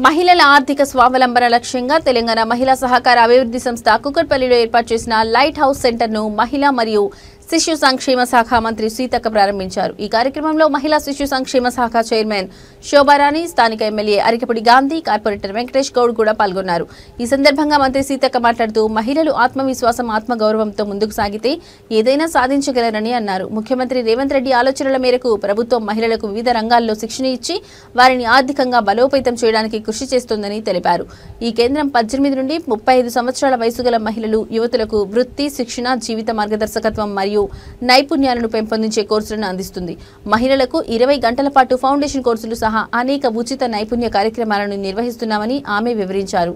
మహిళల ఆర్థిక స్వావలంబన లక్ష్యంగా తెలంగాణ మహిళా సహకార అభివృద్ధి సంస్థ కుకట్పల్లిలో ఏర్పాటు చేసిన లైట్ హౌస్ సెంటర్ను మహిళా మరియు శిశు సంక్షేమ శాఖ మంత్రి సీతక్క ప్రారంభించారు। ఈ కార్యక్రమంలో మహిళా శిశు సంక్షేమ శాఖ చైర్మన్ శోభారాణి, స్థానిక ఎమ్మెల్యే అరికపుడి గాంధీ, కార్పొరేటర్ వెంకటేష్ గౌడ్ కూడా పాల్గొన్నారు। ఈ సందర్భంగా మంత్రి సీతక్క మాట్లాడుతూ మహిళలు ఆత్మవిశ్వాసం, ఆత్మగౌరవంతో ముందుకు సాగితే ఏదైనా సాధించగలరని అన్నారు। ముఖ్యమంత్రి రేవంత్ రెడ్డి ఆలోచనల మేరకు ప్రభుత్వం మహిళలకు వివిధ రంగాల్లో శిక్షణ ఇచ్చి వారిని ఆర్థికంగా బలోపేతం చేయడానికి కృషి చేస్తోందని తెలిపారు। ఈ కేంద్రం 18 నుండి 35 సంవత్సరాల వయసు గల మహిళలు, యువతులకు వృత్తి శిక్షణ, జీవిత మార్గదర్శకత్వం మరియు నైపుణ్యాలను పెంపొందించే కోర్సులను అందిస్తుంది। మహిళలకు 20 గంటల పాటు ఫౌండేషన్ కోర్సులు సహా అనేక ఉచిత నైపుణ్య కార్యక్రమాలను నిర్వహిస్తున్నామని ఆమె వివరించారు।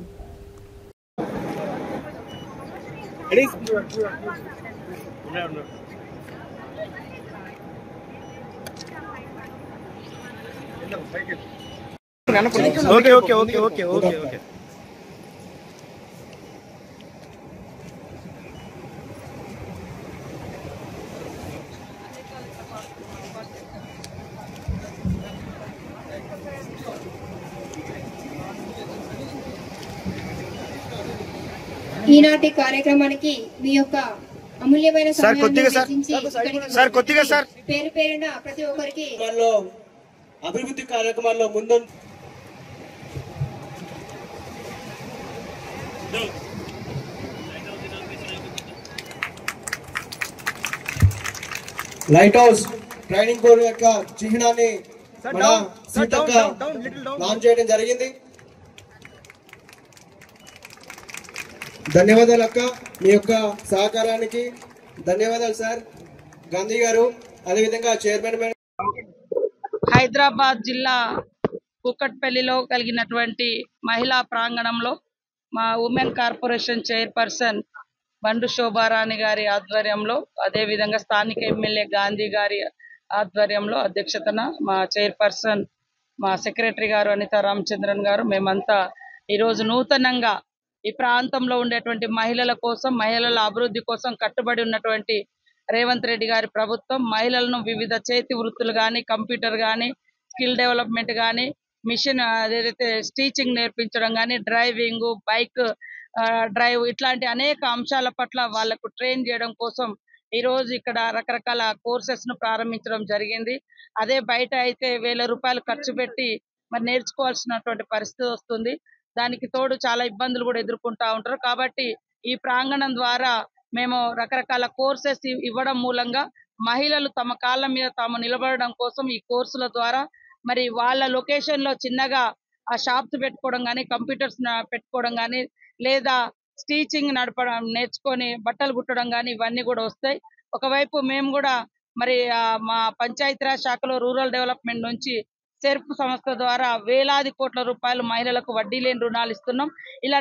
ఈనాటి కార్యక్రమానికి మీ యొక్క అమూల్యమైన పేరు పేరున ప్రతి ఒక్కరికి అభివృద్ధి కార్యక్రమాల్లో ముందు లైట్ హౌస్ ట్రైనింగ్ బోర్డు యొక్క చిహ్నాన్ని లాంచ్ చేయడం జరిగింది। ధన్యవాదాలు అక్క, మీ యొక్క సహకారానికి ధన్యవాదాలు సార్ గాంధీ గారు, అదేవిధంగా చైర్మన్ హైదరాబాద్ జిల్లా కూకట్పల్లిలో కలిగినటువంటి మహిళా ప్రాంగణంలో మా ఉమెన్ కార్పొరేషన్ చైర్పర్సన్ బండు శోభారాణి గారి ఆధ్వర్యంలో, అదేవిధంగా స్థానిక ఎమ్మెల్యే గాంధీ గారి ఆధ్వర్యంలో అధ్యక్షతన మా చైర్పర్సన్ మా సెక్రటరీ గారు అనితా రామచంద్రన్ గారు, మేమంతా ఈరోజు నూతనంగా ఈ ప్రాంతంలో ఉండేటువంటి మహిళల కోసం, మహిళల అభివృద్ధి కోసం కట్టుబడి ఉన్నటువంటి రేవంత్ రెడ్డి గారి ప్రభుత్వం మహిళలను వివిధ చేతి వృత్తులు కానీ, కంప్యూటర్ కానీ, స్కిల్ డెవలప్మెంట్ కానీ, మిషన్ ఏదైతే స్టీచింగ్ నేర్పించడం కానీ, డ్రైవింగ్, బైక్ డ్రైవ్ ఇట్లాంటి అనేక అంశాల పట్ల వాళ్లకు ట్రైన్ చేయడం కోసం ఈరోజు ఇక్కడ రకరకాల కోర్సెస్ ను ప్రారంభించడం జరిగింది। అదే బయట అయితే ₹1000 ఖర్చు పెట్టి మరి నేర్చుకోవాల్సినటువంటి పరిస్థితి వస్తుంది। దానికి తోడు చాలా ఇబ్బందులు కూడా ఎదుర్కొంటా ఉంటారు। కాబట్టి ఈ ప్రాంగణం ద్వారా మేము రకరకాల కోర్సెస్ ఇవ్వడం మూలంగా మహిళలు తమ కాళ్ళ మీద తాము నిలబడడం కోసం ఈ కోర్సుల ద్వారా మరి వాళ్ళ లొకేషన్ లో చిన్నగా ఆ షాప్స్ పెట్టుకోవడం కానీ, కంప్యూటర్స్ పెట్టుకోవడం కానీ, లేదా స్టిచింగ్ నడపడం నేర్చుకొని బట్టలు కుట్టడం కానీ ఇవన్నీ కూడా వస్తాయి। ఒకవైపు మేము కూడా మరి మా పంచాయతీరాజ్ శాఖలో రూరల్ డెవలప్మెంట్ నుంచి సెర్ప్ సంస్థ ద్వారా వేలాది కోట్ల రూపాయలు మహిళలకు వడ్డీ లేని రుణాలు ఇస్తున్నాం। ఇలా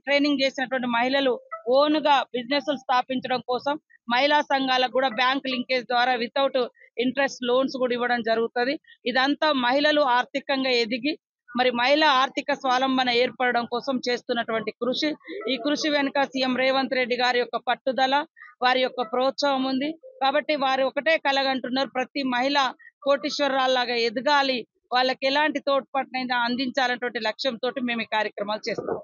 ట్రైనింగ్ చేసినటువంటి మహిళలు ఓన్గా బిజినెస్ స్థాపించడం కోసం మహిళా సంఘాలకు కూడా బ్యాంక్ లింకేజ్ ద్వారా వితౌట్ ఇంట్రెస్ట్ లోన్స్ కూడా ఇవ్వడం జరుగుతుంది। ఇదంతా మహిళలు ఆర్థికంగా ఎదిగి మరి మహిళా ఆర్థిక స్వావలంబన ఏర్పడడం కోసం చేస్తున్నటువంటి కృషి। ఈ కృషి వెనుక సీఎం రేవంత్ రెడ్డి గారి యొక్క పట్టుదల, వారి యొక్క ప్రోత్సాహం ఉంది। కాబట్టి వారు ఒకటే కలగంటున్నారు, ప్రతి మహిళ కోటీశ్వరరాల్లాగా ఎదగాలి, వాళ్ళకి ఎలాంటి తోడ్పాటునైనా అందించాలన్నటువంటి లక్ష్యంతో మేము ఈ కార్యక్రమాలు చేస్తాం।